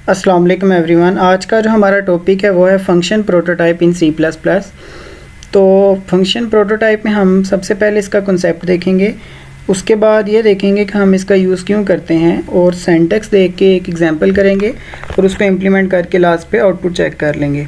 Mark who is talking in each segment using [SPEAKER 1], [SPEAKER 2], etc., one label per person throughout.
[SPEAKER 1] अस्सलाम वालेकुम एवरीवन। आज का जो हमारा टॉपिक है वो है फंक्शन प्रोटोटाइप इन सी प्लस प्लस। तो फंक्शन प्रोटोटाइप में हम सबसे पहले इसका कॉन्सेप्ट देखेंगे, उसके बाद ये देखेंगे कि हम इसका यूज़ क्यों करते हैं और सिंटैक्स देख के एक एग्जांपल करेंगे और उसको इम्प्लीमेंट करके लास्ट पे आउटपुट चेक कर लेंगे।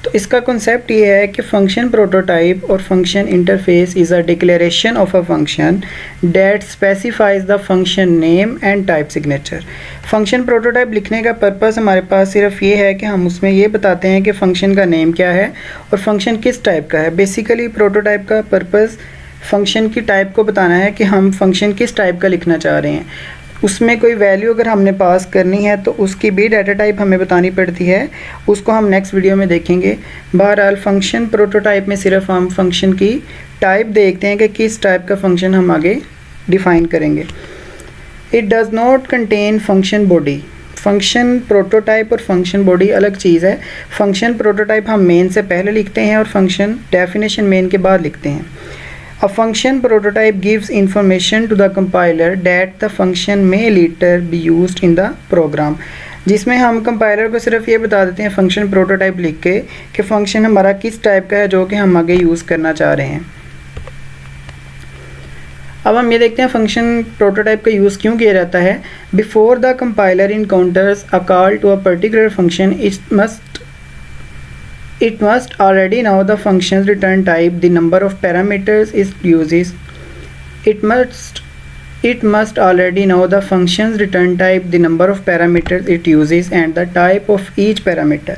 [SPEAKER 1] तो इसका कॉन्सेप्ट ये है कि फंक्शन प्रोटोटाइप और function interface is a declaration of a function that specifies the function name and type signature. Function prototype लिखने का पर्पस हमारे पास सिर्फ ये है कि हम उसमें ये बताते हैं कि फ़ंक्शन का नेम क्या है और फंक्शन किस टाइप का है। बेसिकली प्रोटोटाइप का पर्पस फंक्शन की टाइप को बताना है कि हम फंक्शन किस टाइप का लिखना चाह रहे हैं। उसमें कोई वैल्यू अगर हमने पास करनी है तो उसकी भी डाटा टाइप हमें बतानी पड़ती है, उसको हम नेक्स्ट वीडियो में देखेंगे। बहरहाल फंक्शन प्रोटोटाइप में सिर्फ हम फंक्शन की टाइप देखते हैं कि किस टाइप का फंक्शन हम आगे डिफ़ाइन करेंगे। It does not contain function body. Function prototype और फंक्शन बॉडी अलग चीज़ है। फंक्शन प्रोटोटाइप हम मेन से पहले लिखते हैं और फंक्शन डेफिनेशन मेन के बाद लिखते हैं। A function prototype gives information to the compiler that the function may later be used in the program। जिसमें हम कंपाइलर को सिर्फ ये बता देते हैं फंक्शन प्रोटोटाइप लिख के कि फंक्शन हमारा किस टाइप का है जो कि हम आगे यूज़ करना चाह रहे हैं। अब हम ये देखते हैं फंक्शन प्रोटोटाइप का यूज़ क्यों किया जाता है। Before the compiler encounters a call to a particular function it must already know the function's return type, the number of parameters it uses. It must already know the function's return type, the number of parameters it uses and the type of each parameter।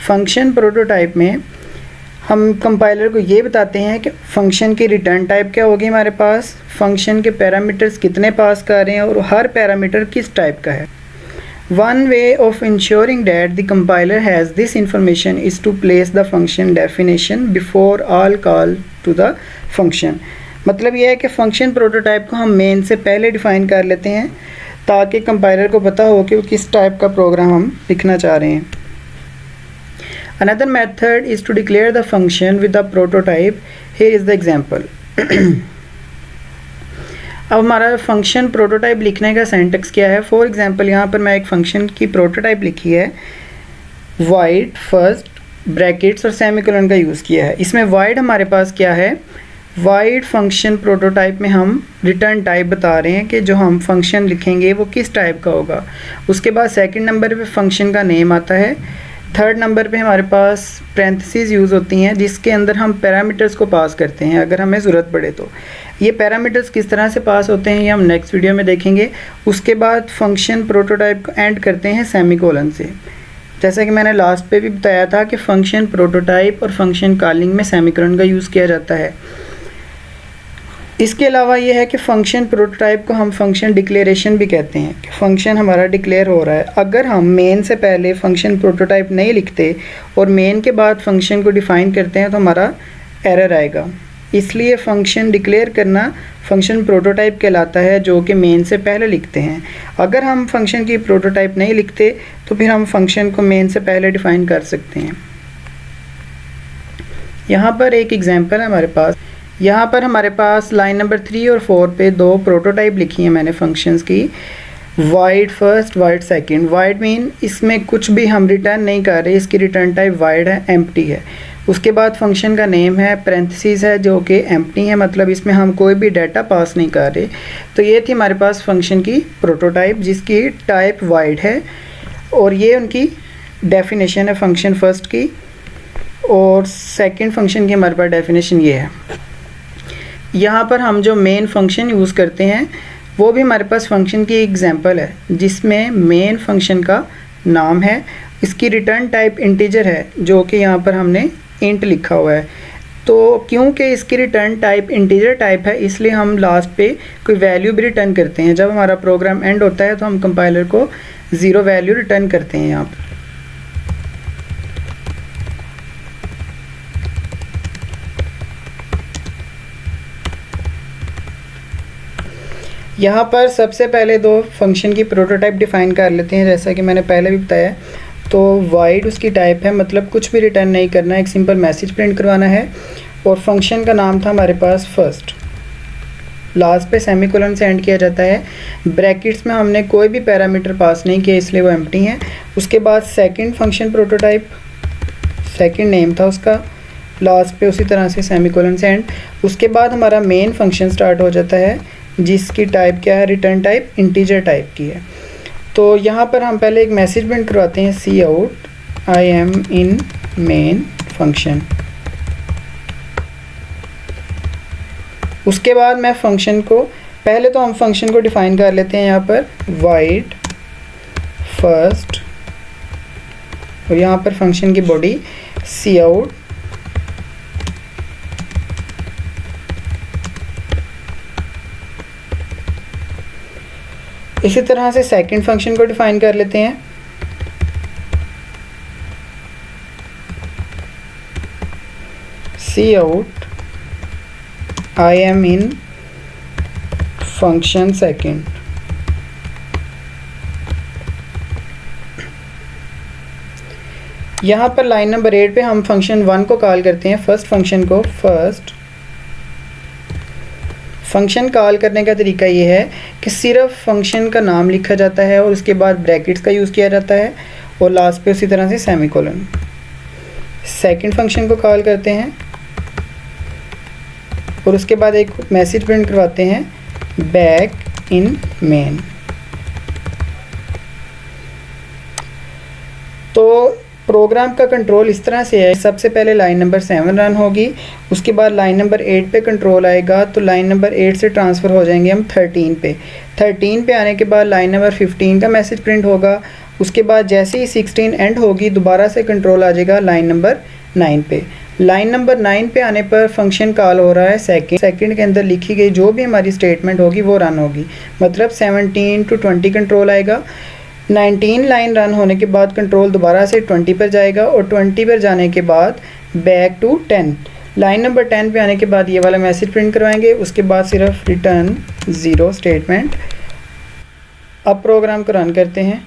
[SPEAKER 1] Function prototype में हम compiler को ये बताते हैं कि function की return type क्या होगी हमारे पास, फंक्शन के पैरामीटर्स कितने पास कर रहे हैं और हर पैरामीटर किस टाइप का है। One way of ensuring that the compiler has this information is to place the function definition before all call to the function। मतलब यह है कि फंक्शन प्रोटोटाइप को हम मेन से पहले डिफ़ाइन कर लेते हैं ताकि कंपाइलर को पता हो कि वो किस टाइप का प्रोग्राम हम लिखना चाह रहे हैं। Another method is to declare the function with the prototype। Here is the example। अब हमारा फंक्शन प्रोटोटाइप लिखने का सिंटैक्स क्या है। फॉर एग्जांपल यहाँ पर मैं एक फंक्शन की प्रोटोटाइप लिखी है, वाइड फर्स्ट ब्रैकेट्स और सेमीकोलन का यूज़ किया है। इसमें वाइड हमारे पास क्या है, वाइड फंक्शन प्रोटोटाइप में हम रिटर्न टाइप बता रहे हैं कि जो हम फंक्शन लिखेंगे वो किस टाइप का होगा। उसके बाद सेकंड नंबर पे फंक्शन का नेम आता है। थर्ड नंबर पे हमारे पास पैरेंथेसिस यूज़ होती हैं जिसके अंदर हम पैरामीटर्स को पास करते हैं अगर हमें ज़रूरत पड़े तो। ये पैरामीटर्स किस तरह से पास होते हैं ये हम नेक्स्ट वीडियो में देखेंगे। उसके बाद फंक्शन प्रोटोटाइप को एंड करते हैं सेमीकोलन से। जैसा कि मैंने लास्ट पे भी बताया था कि फंक्शन प्रोटोटाइप और फंक्शन कॉलिंग में सेमीकोलन का यूज़ किया जाता है। इसके अलावा ये है कि फ़ंक्शन प्रोटोटाइप को हम फंक्शन डिक्लेरेशन भी कहते हैं कि फ़ंक्शन हमारा डिक्लेयर हो रहा है। अगर हम मेन से पहले फंक्शन प्रोटोटाइप नहीं लिखते और मेन के बाद फंक्शन को डिफ़ाइन करते हैं तो हमारा एरर आएगा। इसलिए फ़ंक्शन डिक्लेयर करना फंक्शन प्रोटोटाइप कहलाता है जो कि मेन से पहले लिखते हैं। अगर हम फंक्शन की प्रोटोटाइप नहीं लिखते तो फिर हम फंक्शन को मेन से पहले डिफ़ाइन कर सकते हैं। यहाँ पर एक एग्जांपल है हमारे पास। यहाँ पर हमारे पास लाइन नंबर 3 और 4 पे दो प्रोटोटाइप लिखी हैं मैंने फंक्शंस की, wide first wide second. Wide mean इसमें कुछ भी हम रिटर्न नहीं कर रहे, इसकी रिटर्न टाइप वाइड है, एम्प्टी है। उसके बाद फंक्शन का नेम है, पैरेंथेसिस है जो कि एम्प्टी है, मतलब इसमें हम कोई भी डाटा पास नहीं कर रहे। तो ये थी हमारे पास फंक्शन की प्रोटोटाइप जिसकी टाइप वाइड है और ये उनकी डेफिनेशन है फंक्शन फर्स्ट की और सेकंड फंक्शन की हमारे पास डेफिनेशन ये है। यहाँ पर हम जो मेन फंक्शन यूज़ करते हैं वो भी हमारे पास फंक्शन की एग्जांपल है जिसमें मेन फंक्शन का नाम है, इसकी रिटर्न टाइप इंटीजर है जो कि यहाँ पर हमने इंट लिखा हुआ है। तो क्योंकि इसकी रिटर्न टाइप इंटीजर टाइप है इसलिए हम लास्ट पे कोई वैल्यू भी रिटर्न करते हैं। जब हमारा प्रोग्राम एंड होता है तो हम कंपाइलर को 0 वैल्यू रिटर्न करते हैं। यहाँ पर सबसे पहले दो फंक्शन की प्रोटोटाइप डिफ़ाइन कर लेते हैं जैसा कि मैंने पहले भी बताया। तो वाइड उसकी टाइप है, मतलब कुछ भी रिटर्न नहीं करना, एक सिंपल मैसेज प्रिंट करवाना है। और फंक्शन का नाम था हमारे पास फर्स्ट। लास्ट पे सेमीकोलन से एंड किया जाता है। ब्रैकेट्स में हमने कोई भी पैरामीटर पास नहीं किया इसलिए वो एम्प्टी हैं। उसके बाद second function prototype, second name था उसका, लास्ट पे उसी तरह से सेमीकोलन से एंड। उसके बाद हमारा मेन फंक्शन स्टार्ट हो जाता है जिसकी टाइप क्या है, रिटर्न टाइप इंटीजर टाइप की है। तो यहाँ पर हम पहले एक मैसेज प्रिंट करवाते हैं, cout I am in main function. उसके बाद मैं फंक्शन को, पहले तो हम फंक्शन को डिफ़ाइन कर लेते हैं यहाँ पर वाइड फर्स्ट, और यहाँ पर फंक्शन की बॉडी सी आउट इसी तरह से सेकंड फंक्शन को डिफ़ाइन कर लेते हैं, cout I am in function second. यहाँ पर लाइन नंबर 8 पे हम फंक्शन 1 को कॉल करते हैं, फर्स्ट फंक्शन को। फर्स्ट फंक्शन कॉल करने का तरीका ये है कि सिर्फ फंक्शन का नाम लिखा जाता है और उसके बाद ब्रैकेट्स का यूज़ किया जाता है और लास्ट पे उसी तरह से सेमीकोलन। सेकंड फंक्शन को कॉल करते हैं और उसके बाद एक मैसेज प्रिंट करवाते हैं, बैक इन मेन। तो प्रोग्राम का कंट्रोल इस तरह से है, सबसे पहले लाइन नंबर 7 रन होगी, उसके बाद लाइन नंबर 8 पे कंट्रोल आएगा, तो लाइन नंबर 8 से ट्रांसफ़र हो जाएंगे हम 13 पे। 13 पे आने के बाद लाइन नंबर 15 का मैसेज प्रिंट होगा। उसके बाद जैसे ही 16 एंड होगी दोबारा से कंट्रोल आ जाएगा लाइन नंबर 9 पे। लाइन नंबर 9 पे आने पर फंक्शन कॉल हो रहा है सेकंड के अंदर लिखी गई जो भी हमारी स्टेटमेंट होगी वो रन होगी, मतलब 17 to 20 कंट्रोल आएगा। 19 लाइन रन होने के बाद कंट्रोल दोबारा से 20 पर जाएगा और 20 पर जाने के बाद बैक टू 10। लाइन नंबर 10 पे आने के बाद ये वाला मैसेज प्रिंट करवाएंगे, उसके बाद सिर्फ रिटर्न 0 स्टेटमेंट। अब प्रोग्राम को रन करते हैं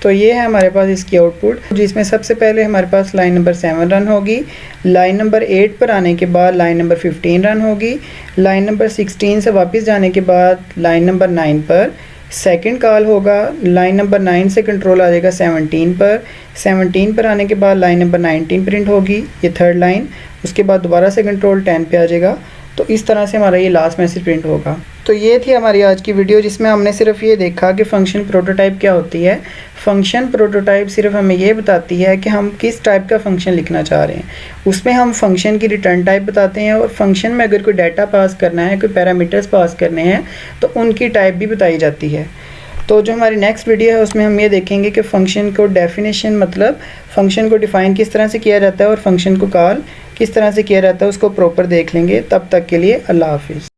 [SPEAKER 1] तो ये है हमारे पास इसकी आउटपुट, जिसमें सबसे पहले हमारे पास लाइन नंबर 7 रन होगी, लाइन नंबर 8 पर आने के बाद लाइन नंबर 15 रन होगी, लाइन नंबर 16 से वापस जाने के बाद लाइन नंबर 9 पर सेकंड कॉल होगा, लाइन नंबर 9 से कंट्रोल आ जाएगा 17 पर, 17 पर आने के बाद लाइन नंबर 19 प्रिंट होगी, ये थर्ड लाइन। उसके बाद दोबारा से कंट्रोल 10 पे आ जाएगा। तो इस तरह से हमारा ये लास्ट मैसेज प्रिंट होगा। तो ये थी हमारी आज की वीडियो जिसमें हमने सिर्फ ये देखा कि फ़ंक्शन प्रोटोटाइप क्या होती है। फ़ंक्शन प्रोटोटाइप सिर्फ हमें ये बताती है कि हम किस टाइप का फ़ंक्शन लिखना चाह रहे हैं, उसमें हम फंक्शन की रिटर्न टाइप बताते हैं और फंक्शन में अगर कोई डाटा पास करना है, कोई पैरामीटर्स पास करने हैं तो उनकी टाइप भी बताई जाती है। तो जो हमारी नेक्स्ट वीडियो है उसमें हम ये देखेंगे कि फ़ंक्शन को डेफिनेशन, मतलब फ़ंक्शन को डिफ़ाइन किस तरह से किया जाता है और फंक्शन को कॉल किस तरह से किया जाता है, उसको प्रॉपर देख लेंगे। तब तक के लिए अल्लाह हाफिज़।